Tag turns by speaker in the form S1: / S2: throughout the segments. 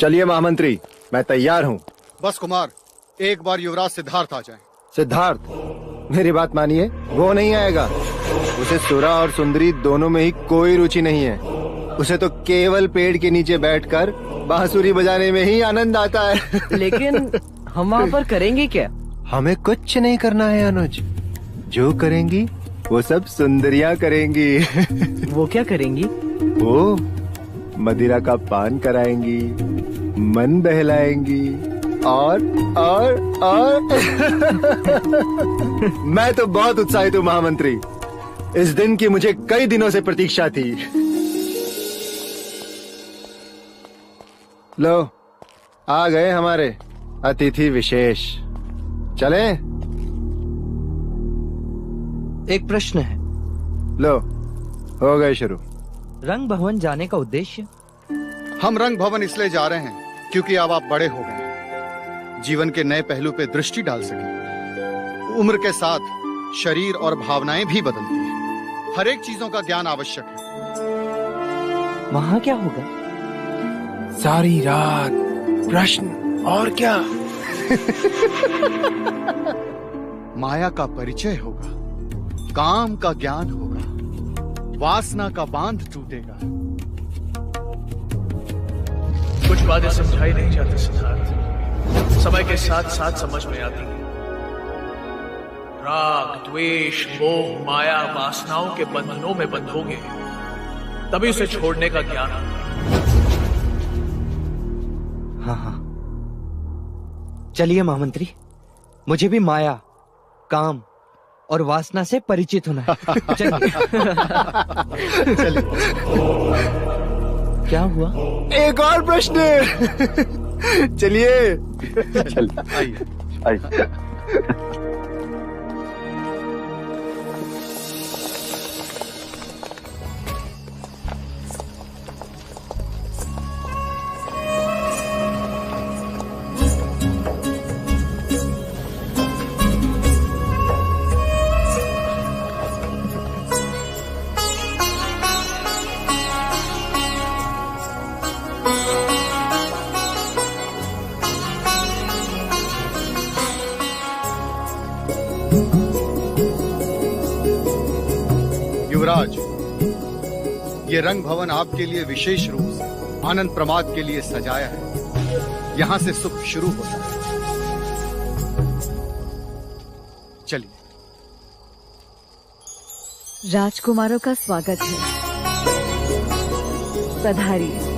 S1: चलिए महामंत्री, मैं तैयार हूँ।
S2: बस कुमार, एक बार युवराज सिद्धार्थ आ जाए।
S1: सिद्धार्थ, मेरी बात मानिए, वो नहीं आएगा। उसे सुरा और सुंदरी दोनों में ही कोई रुचि नहीं है। उसे तो केवल पेड़ के नीचे बैठकर बांसुरी बजाने में ही आनंद आता है।
S3: लेकिन हम वहाँ पर करेंगे क्या?
S1: हमें कुछ नहीं करना है अनुज। जो करेंगी वो सब सुंदरियाँ करेंगी।
S3: वो क्या करेंगी?
S1: वो मदिरा का पान कराएंगी, मन बहलाएंगी और मैं तो बहुत उत्साहित हूँ महामंत्री। इस दिन की मुझे कई दिनों से प्रतीक्षा थी। लो, आ गए हमारे अतिथि विशेष। चलें?
S3: एक प्रश्न है।
S1: लो, हो गए शुरू।
S3: रंग भवन जाने का उद्देश्य?
S2: हम रंग भवन इसलिए जा रहे हैं क्योंकि अब आप बड़े हो गए, जीवन के नए पहलू पे दृष्टि डाल सके। उम्र के साथ शरीर और भावनाएं भी बदलती हैं। हर एक चीजों का ज्ञान आवश्यक है।
S3: वहाँ क्या होगा?
S1: सारी रात प्रश्न और क्या।
S2: माया का परिचय होगा, काम का ज्ञान होगा, वासना का बांध टूटेगा।
S4: कुछ बातें समझाई नहीं जाती सिद्धार्थ, समय के साथ साथ समझ में आती हैं। राग, द्वेष, मोह, माया, वासनाओं के बंधनों में बंधोगे तभी उसे छोड़ने का ज्ञान आता है।
S3: हाँ। चलिए महामंत्री, मुझे भी माया, काम और वासना से परिचित होना है।
S2: चलिए।
S3: क्या हुआ?
S1: एक और प्रश्न। चलिए।
S2: आइए। युवराज, ये रंग भवन आपके लिए विशेष रूप से आनंद प्रमाद के लिए सजाया है। यहाँ से सुख शुरू होता है। चलिए।
S5: राजकुमारों का स्वागत है। पधारिए।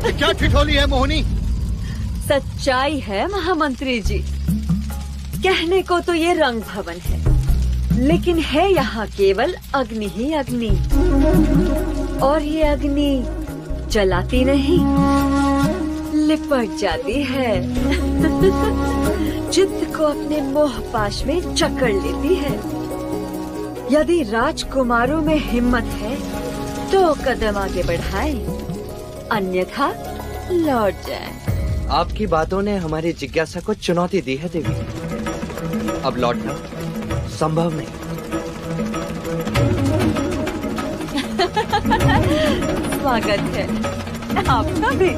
S2: ये क्या ठिठोली है मोहिनी?
S5: सच्चाई है महामंत्री जी। कहने को तो ये रंग भवन है, लेकिन है यहाँ केवल अग्नि ही अग्नि। और ये अग्नि जलाती नहीं, लिपट जाती है। चित्त को अपने मोह पाश में जकड़ लेती है। यदि राजकुमारों में हिम्मत है तो कदम आगे बढ़ाएं, अन्यथा लौट जाएं।
S3: आपकी बातों ने हमारी जिज्ञासा को चुनौती दी है देवी। अब लौटना संभव नहीं।
S5: स्वागत है आपका भी।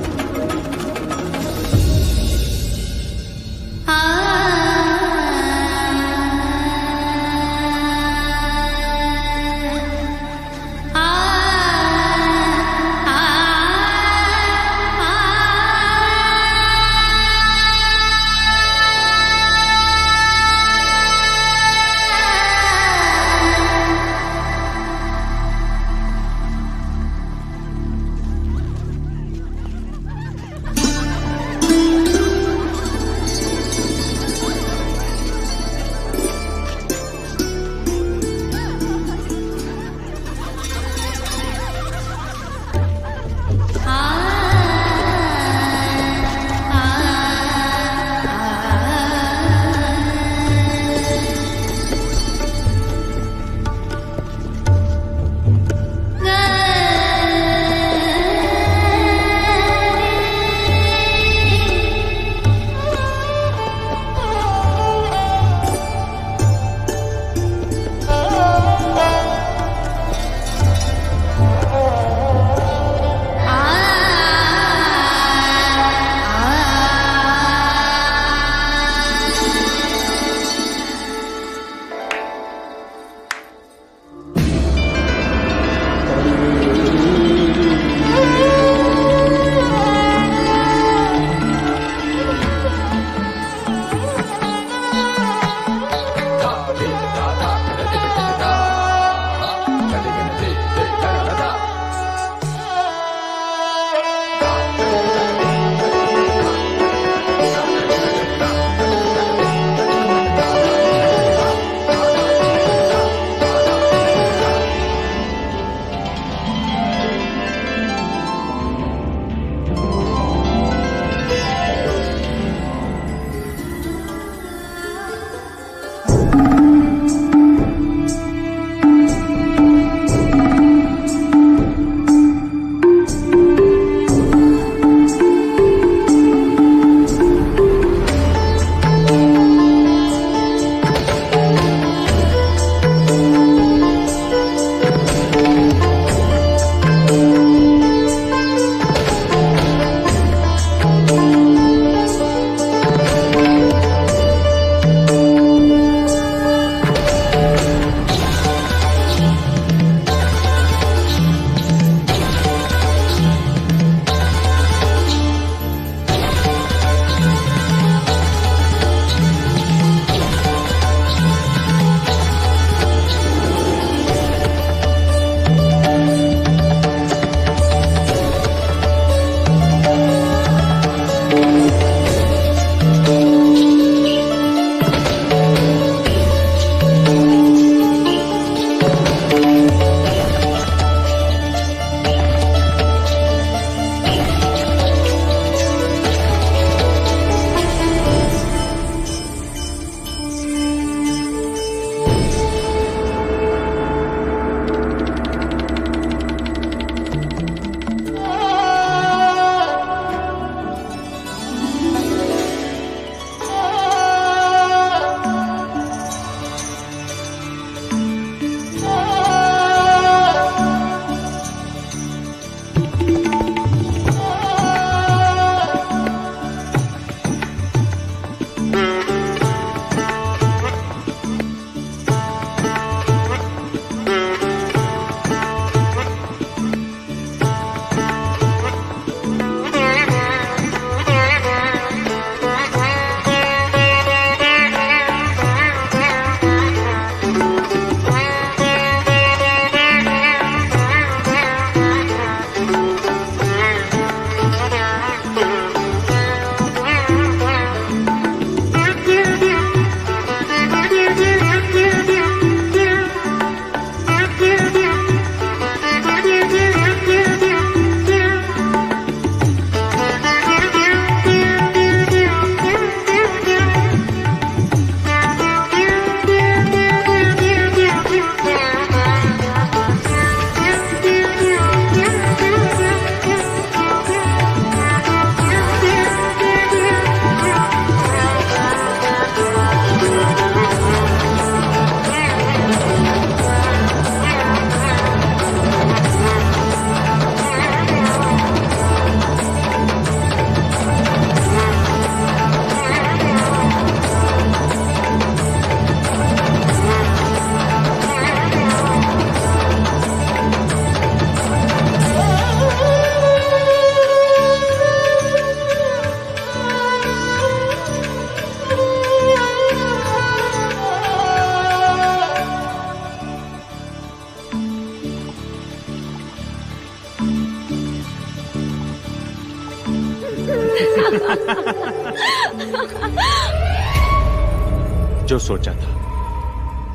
S6: जो सोचा था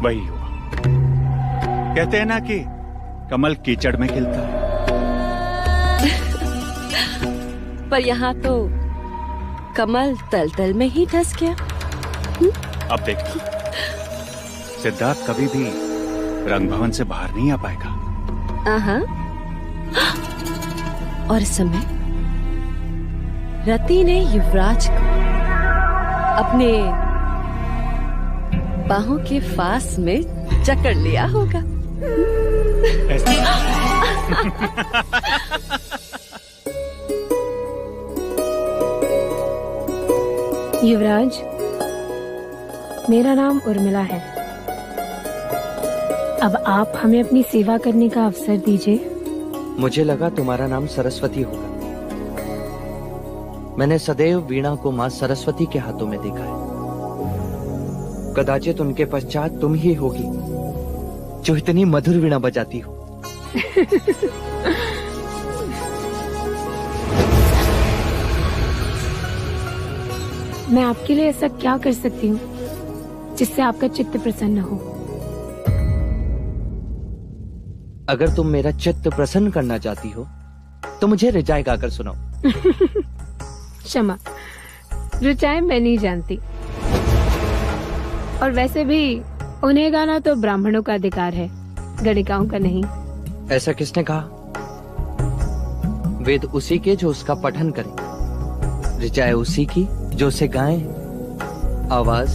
S6: वही हुआ। कहते हैं ना कि कमल कीचड़ में खिलता है।
S7: पर यहाँ तो कमल तल में ही धस गया।
S6: अब देखना, सिद्धार्थ कभी भी रंग भवन से बाहर नहीं आ पाएगा।
S7: और इस समय रति ने युवराज को अपने बाहों के फास में जकड़ लिया होगा।
S8: युवराज, मेरा नाम उर्मिला है। अब आप हमें अपनी सेवा करने का अवसर दीजिए।
S3: मुझे लगा तुम्हारा नाम सरस्वती होगा। मैंने सदैव वीणा को मां सरस्वती के हाथों में देखा है। कदाचित उनके पश्चात तुम ही होगी जो इतनी मधुर वीणा बजाती हो।
S8: मैं आपके लिए ऐसा क्या कर सकती हूँ जिससे आपका चित्त प्रसन्न हो?
S3: अगर तुम मेरा चित्त प्रसन्न करना चाहती हो तो मुझे रिचाई गाकर सुनाओ।
S8: क्षमा, रिचाई मैं नहीं जानती, और वैसे भी उन्हें गाना तो ब्राह्मणों का अधिकार है, गणिकाओं का नहीं।
S3: ऐसा किसने कहा? वेद उसी के जो उसका पठन करे, रिचाई उसी की जो उसे गाए। आवाज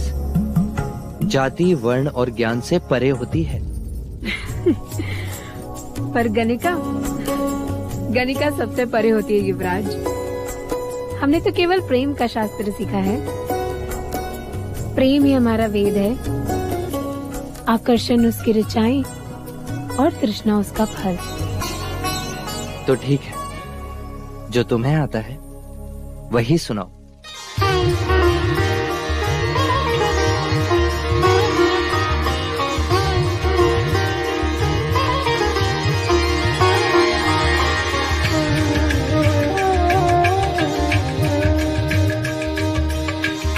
S3: जाति, वर्ण और ज्ञान से परे होती है।
S8: पर गणिका सबसे परे होती है युवराज। हमने तो केवल प्रेम का शास्त्र सीखा है। प्रेम ही हमारा वेद है। आकर्षण उसकी ऋचाएं और तृष्णा उसका फल।
S3: तो ठीक है, जो तुम्हें आता है वही सुनाओ।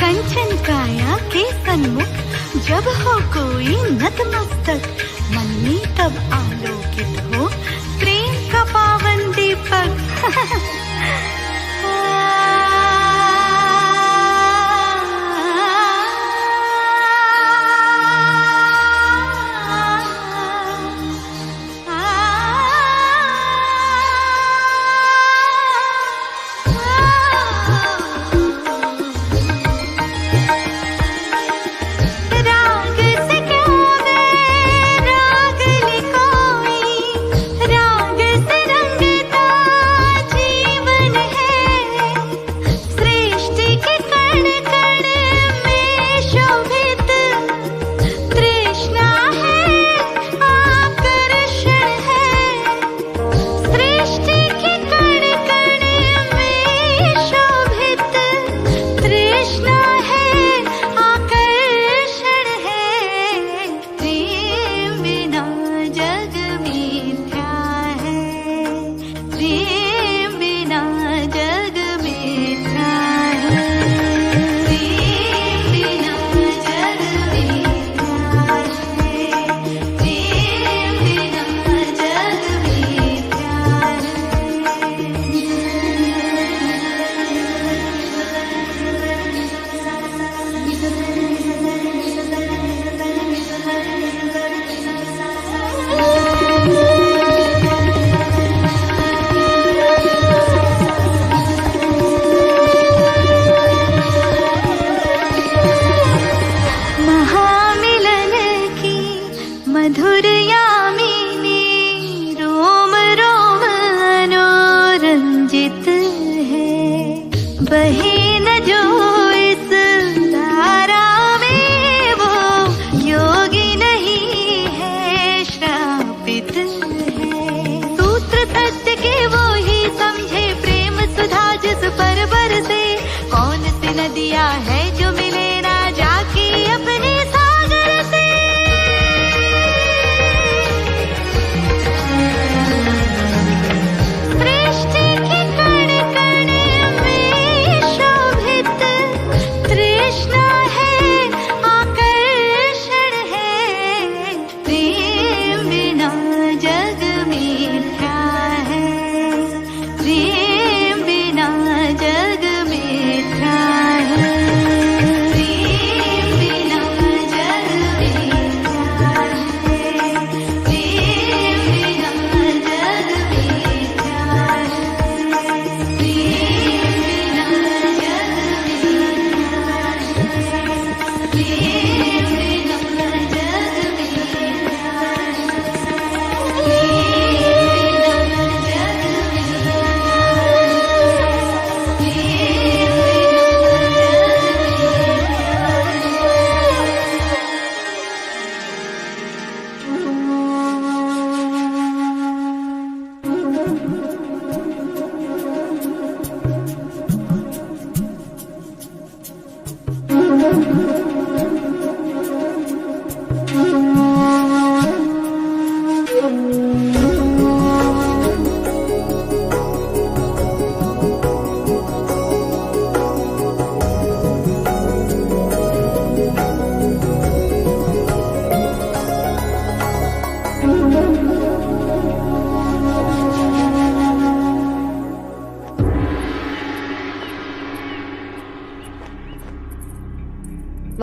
S9: कंचन काया के सन्मुख जब हो कोई नतमस्तक, मन में तब आलोकित हो प्रेम का पावन दीपक।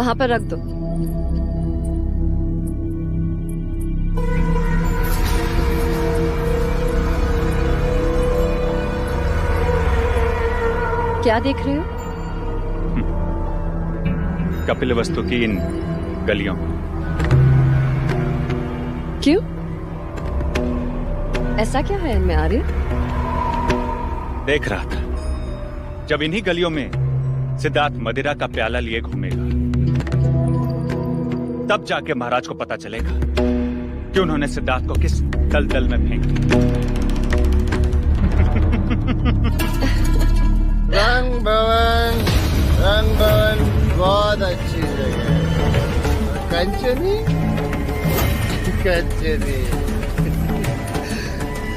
S7: वहां पर रख दो। क्या देख रहे हो?
S6: कपिलवस्तु की इन गलियों।
S7: क्यों? ऐसा क्या है इनमें आर्य?
S6: देख रहा था, जब इन्हीं गलियों में सिद्धार्थ मदिरा का प्याला लिए घूमेगा, तब जाके महाराज को पता चलेगा कि उन्होंने सिद्धार्थ को किस दलदल में फेंक दिया।
S1: रंग भवन बहुत अच्छी जगह है।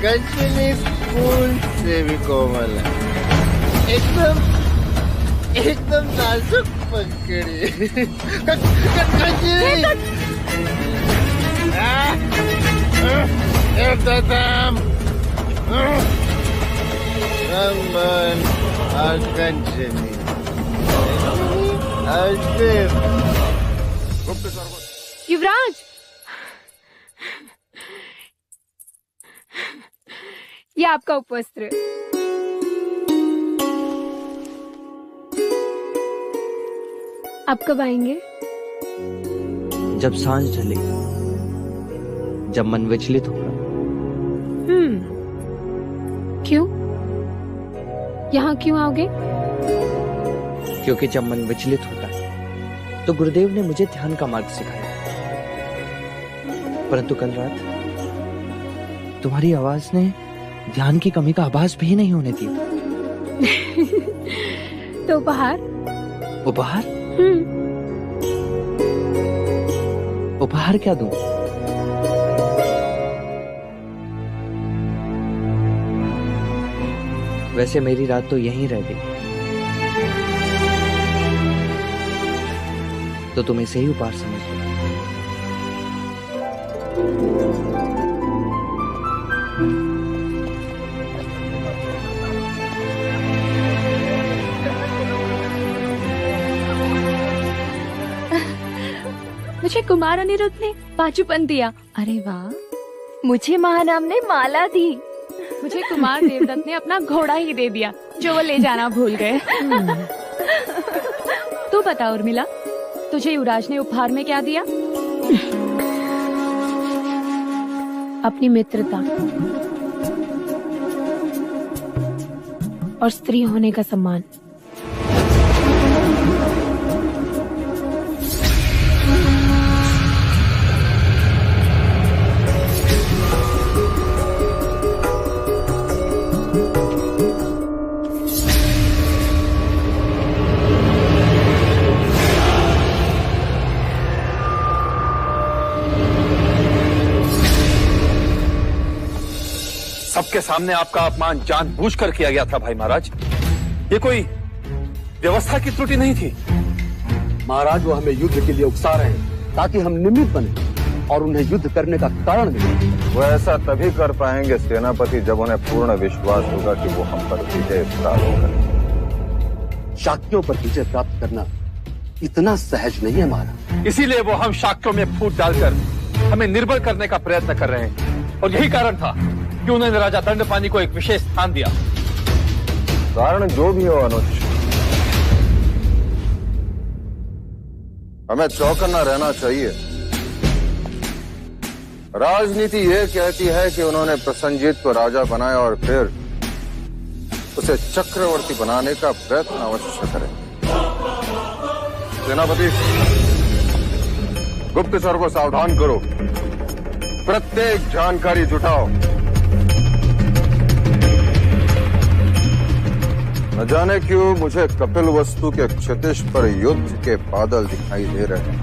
S1: कंचनी फूल से भी कोमल है, एकदम नाजुक पंखड़ी। कंचनी एकदम रंगन और कंचनी।
S8: युवराज, ये आपका उपवस्त्र। आप कब आएंगे?
S3: जब सांझ ढले, जब मन विचलित होगा।
S8: क्यों? यहाँ क्यों आओगे?
S3: क्योंकि जब मन विचलित होता है तो गुरुदेव ने मुझे ध्यान का मार्ग सिखाया, परंतु कल रात तुम्हारी आवाज ने ध्यान की कमी का आभास भी नहीं होने दिया।
S8: तो उपहार?
S3: उपहार? उपहार क्या दूं? वैसे मेरी रात तो यहीं रह गई, तो तुम इसे ही उपहार समझ लो।
S10: मुझे कुमार अनिरुद्ध ने पाचूपन दिया। अरे वाह। मुझे महानाम ने माला दी।
S8: मुझे कुमार देवदत्त ने अपना घोड़ा ही दे दिया, जो वो ले जाना भूल गए।
S10: तू बता उर्मिला, तुझे युवराज ने उपहार में क्या दिया?
S8: अपनी मित्रता और स्त्री होने का सम्मान।
S11: सबके सामने आपका अपमान जानबूझकर किया गया था भाई महाराज। ये कोई व्यवस्था की त्रुटि नहीं थी।
S12: महाराज, वो हमें युद्ध के लिए उकसा रहे हैं ताकि हम निमित्त बने और उन्हें युद्ध करने का कारण मिले।
S13: वो ऐसा तभी कर पाएंगे सेनापति, जब उन्हें पूर्ण विश्वास होगा कि वो हम पर विजय प्राप्त करेंगे।
S12: शाक्यों पर विजय प्राप्त करना इतना सहज नहीं है महाराज।
S11: इसीलिए वो हम शाक्यों में फूट डालकर हमें निर्बल करने का प्रयत्न कर रहे हैं, और यही कारण था कि उन्होंने राजा दंडपानी को एक विशेष स्थान दिया।
S13: कारण जो भी हो अनुज, हमें चौकन्ना रहना चाहिए। राजनीति ये कहती है कि उन्होंने प्रसन्नजीत को राजा बनाया और फिर उसे चक्रवर्ती बनाने का प्रयत्न अवश्य करें। सेनापति, गुप्तचर को सावधान करो, प्रत्येक जानकारी जुटाओ। न जाने क्यों मुझे कपिलवस्तु के क्षितिज पर युद्ध के बादल दिखाई दे रहे हैं।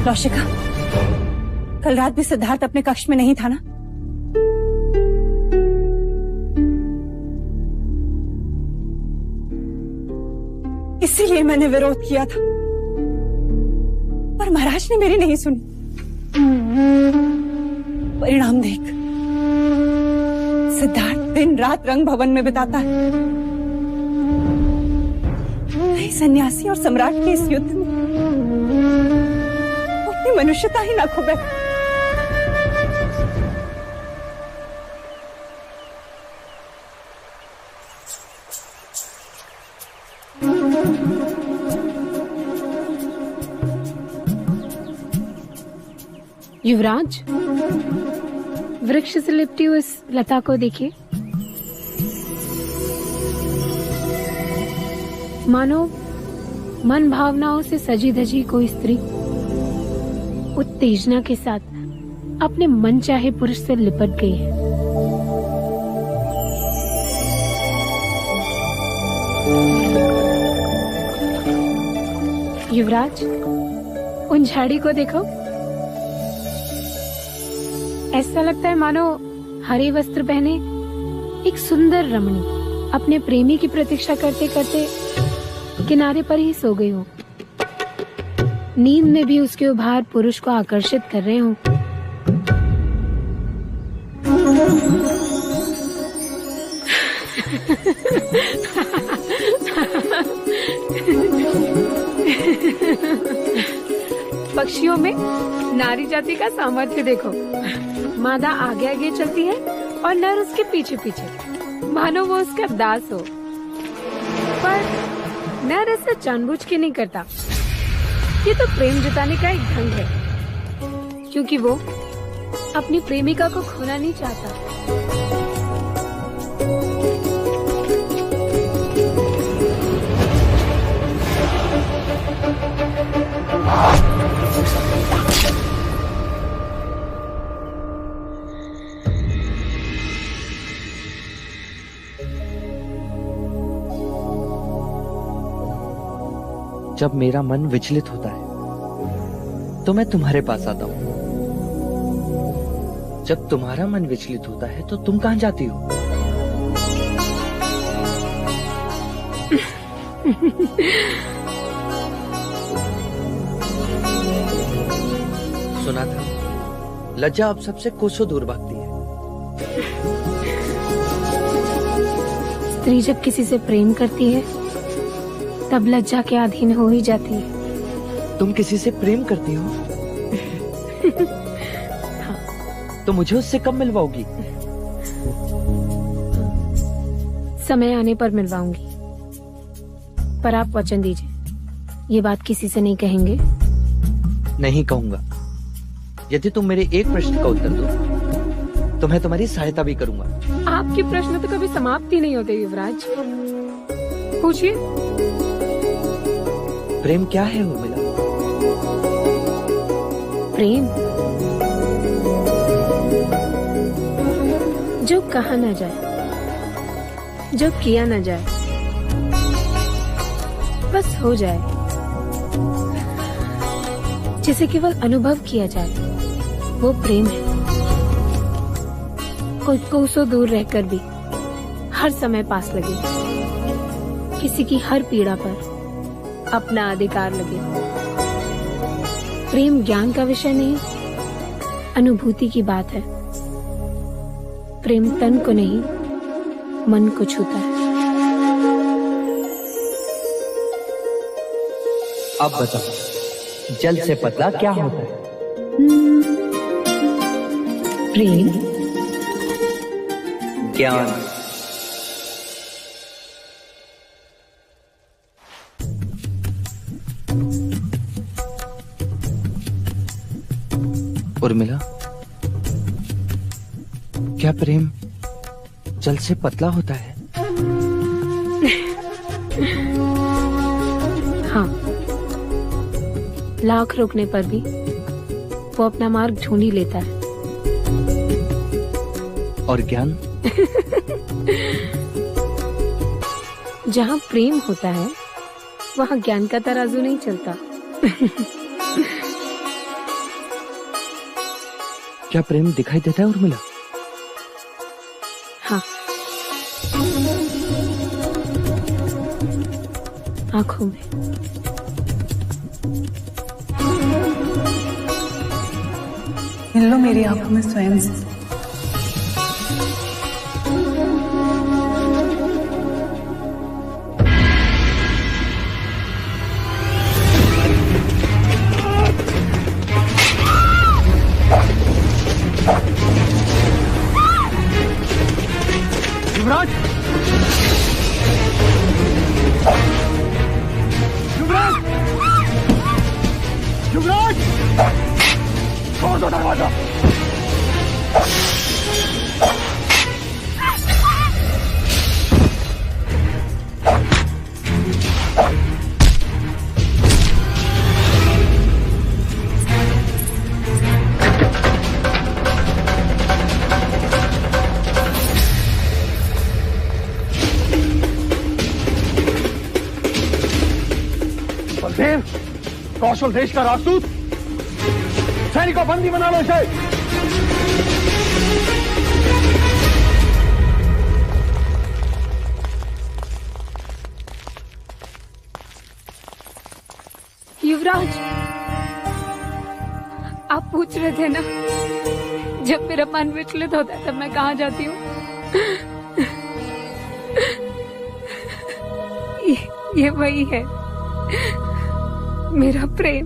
S14: कौशिका, कल रात भी सिद्धार्थ अपने कक्ष में नहीं था ना? इसीलिए मैंने विरोध किया था, पर महाराज ने मेरी नहीं सुनी। परिणाम देख, सिद्धार्थ दिन रात रंग भवन में बिताता है। नहीं, सन्यासी और सम्राट के इस युद्ध में वो अपनी मनुष्यता ही ना खो बैठा।
S8: युवराज, वृक्ष से लिपटी हुई इस लता को देखिए। मानो मन भावनाओं से सजी धजी कोई स्त्री उत्तेजना के साथ अपने मन चाहे पुरुष से लिपट गई है। युवराज, उन झाड़ी को देखो। ऐसा लगता है मानो हरे वस्त्र पहने एक सुंदर रमणी अपने प्रेमी की प्रतीक्षा करते करते किनारे पर ही सो गई हो। नींद में भी उसके उभार पुरुष को आकर्षित कर रहे हो। पक्षियों में नारी जाति का सामर्थ्य देखो। मादा आगे आगे चलती है और नर उसके पीछे पीछे, मानो वो उसका दास हो। पर नर ऐसा जानबूझ के नहीं करता। ये तो प्रेम जताने का एक ढंग है, क्योंकि वो अपनी प्रेमिका को खोना नहीं चाहता।
S3: जब मेरा मन विचलित होता है तो मैं तुम्हारे पास आता हूँ। जब तुम्हारा मन विचलित होता है तो तुम कहाँ जाती हो? सुना था लज्जा अब सबसे कोसों दूर भागती है।
S8: स्त्री जब किसी से प्रेम करती है तब लज्जा के अधीन हो ही जाती है।
S3: तुम किसी से प्रेम करती हो?
S8: हाँ।
S3: तो मुझे उससे कब मिलवाओगी?
S8: समय आने पर मिलवाऊंगी, पर आप वचन दीजिए, ये बात किसी से नहीं कहेंगे?
S3: नहीं कहूंगा। यदि तुम मेरे एक प्रश्न का उत्तर दो तो मैं तुम्हारी सहायता भी करूंगा।
S8: आपके प्रश्न तो कभी समाप्त ही नहीं होते युवराज। पूछिए।
S3: प्रेम क्या है उर्मिला?
S8: प्रेम जो कहा न जाए, जो किया न जाए, बस हो जाए, जिसे केवल अनुभव किया जाए, वो प्रेम है। कोई कोसों दूर रहकर भी हर समय पास लगे, किसी की हर पीड़ा पर अपना अधिकार लगे। प्रेम ज्ञान का विषय नहीं, अनुभूति की बात है। प्रेम तन को नहीं, मन को छूता है।
S3: अब बताओ, जल से पतला क्या होता है?
S8: प्रेम,
S3: ज्ञान। उर्मिला, क्या प्रेम जल से पतला होता है?
S8: हाँ, लाख रोकने पर भी वो अपना मार्ग ढूंढ ही लेता है।
S3: और ज्ञान?
S8: जहाँ प्रेम होता है वहाँ ज्ञान का तराजू नहीं चलता।
S3: क्या प्रेम दिखाई देता है उर्मिला?
S8: हाँ, आंखों में।
S14: मिल लो मेरी आंखों में स्वयं से।
S11: युवराज! युवराज! युवराज! छोड़ दो दरवाजा। बलदेव, कौशल देश का राजदूत, सैनिकों बंदी बना लो इसे।
S8: युवराज, आप पूछ रहे थे ना, जब मेरा मन विचलित होता है तब मैं कहाँ जाती हूँ? ये वही है, मेरा प्रेम।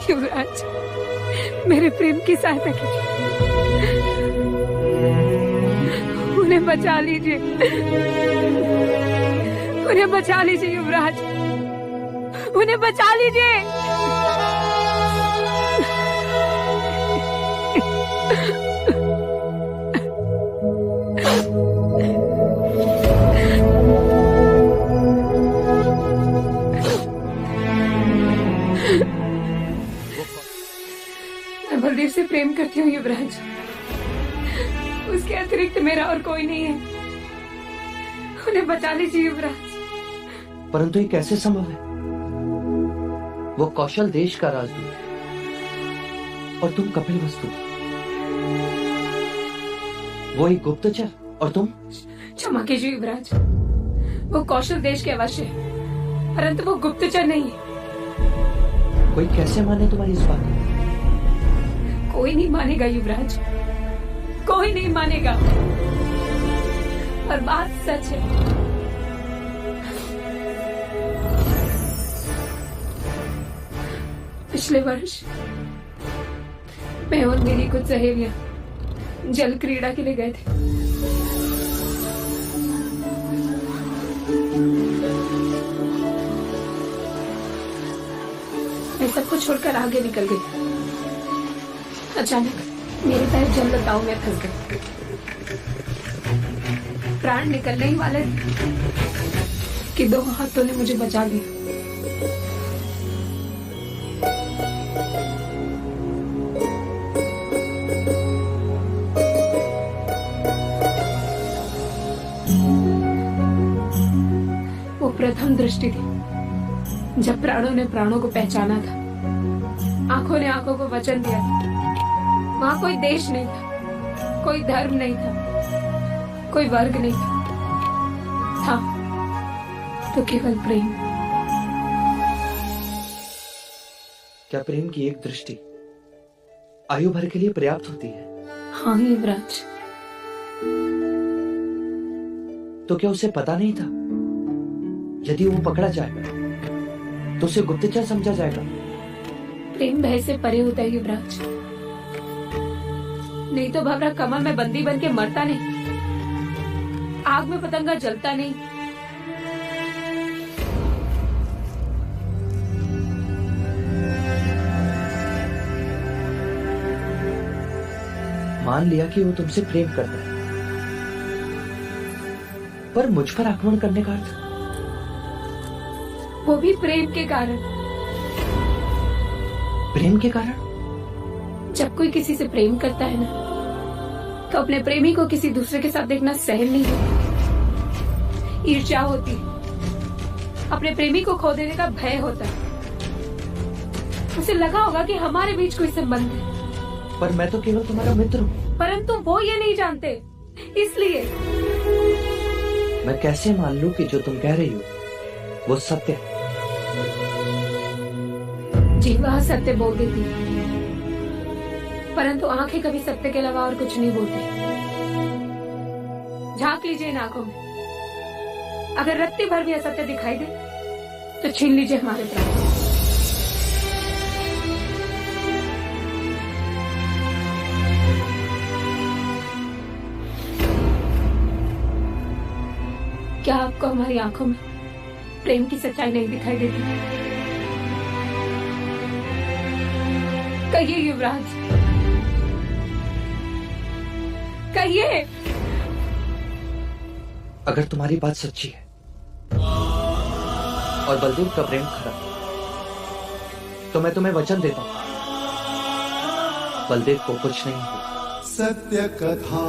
S8: युवराज, मेरे प्रेम की सहायता कीजिए, उन्हें बचा लीजिए, उन्हें बचा लीजिए युवराज, उन्हें बचा लीजिए। मैं बलदेव से प्रेम करती हूँ युवराज, उसके अतिरिक्त मेरा और कोई नहीं है, उन्हें बचा लीजिए युवराज।
S3: परंतु ये कैसे संभव है? वो कौशल देश का राजदूत है और तुम कपिलवस्तु, वो एक गुप्तचर और तुम।
S8: क्षमा कीजिए युवराज, वो कौशल देश के अवश्य है, परंतु वो गुप्तचर नहीं है।
S3: कोई कैसे माने तुम्हारी इस बात को?
S8: कोई नहीं मानेगा युवराज, कोई नहीं मानेगा, और बात सच है। पिछले वर्ष मैं और मेरी कुछ सहेलियां जल क्रीड़ा के लिए गए थे। मैं सबको छोड़कर आगे निकल गई। अचानक मेरे पैर जल लताओं में फंस गए, प्राण निकलने ही वाले कि दो हाथों ने मुझे बचा लिया। वो प्रथम दृष्टि थी जब प्राणों ने प्राणों को पहचाना था, आंखों ने आंखों को वचन दिया था। वहां कोई देश नहीं था, कोई धर्म नहीं था, कोई वर्ग नहीं था तो केवल प्रेम।
S3: क्या प्रेम की एक दृष्टि आयु भर के लिए पर्याप्त होती है?
S8: हाँ युवराज।
S3: तो क्या उसे पता नहीं था यदि वो पकड़ा जाएगा तो उसे गुप्तचर समझा जाएगा?
S8: प्रेम भय से परे होता है युवराज, नहीं तो भवरा कमल में बंदी बन के मरता नहीं, आग में पतंगा जलता नहीं।
S3: मान लिया कि वो तुमसे प्रेम करता है, पर मुझ पर आक्रमण करने का अर्थ?
S8: वो भी प्रेम के कारण।
S3: प्रेम के कारण?
S8: जब कोई किसी से प्रेम करता है ना, तो अपने प्रेमी को किसी दूसरे के साथ देखना सहन नहीं होता, ईर्ष्या होती, अपने प्रेमी को खो देने का भय होता है। उसे लगा होगा कि हमारे बीच कोई संबंध है।
S3: पर मैं तो केवल तुम्हारा मित्र हूँ।
S8: परंतु वो ये नहीं जानते, इसलिए
S3: मैं कैसे मान लूं कि जो तुम कह रही हो वो सत्य है?
S8: जीवा सत्य बोल देती है, परंतु आंखें कभी सत्य के अलावा और कुछ नहीं बोलती। झांक लीजिए इन आंखों में, अगर रत्ती भर भी असत्य दिखाई दे तो छीन लीजिए हमारे प्राण। क्या आपको हमारी आंखों में प्रेम की सच्चाई नहीं दिखाई देती? कहिए युवराज, कहिए।
S3: अगर तुम्हारी बात सच्ची है और बलदेव का प्रेम खरा, तो मैं तुम्हें वचन देता हूं, बलदेव को कुछ नहीं होगा।
S15: सत्य कथा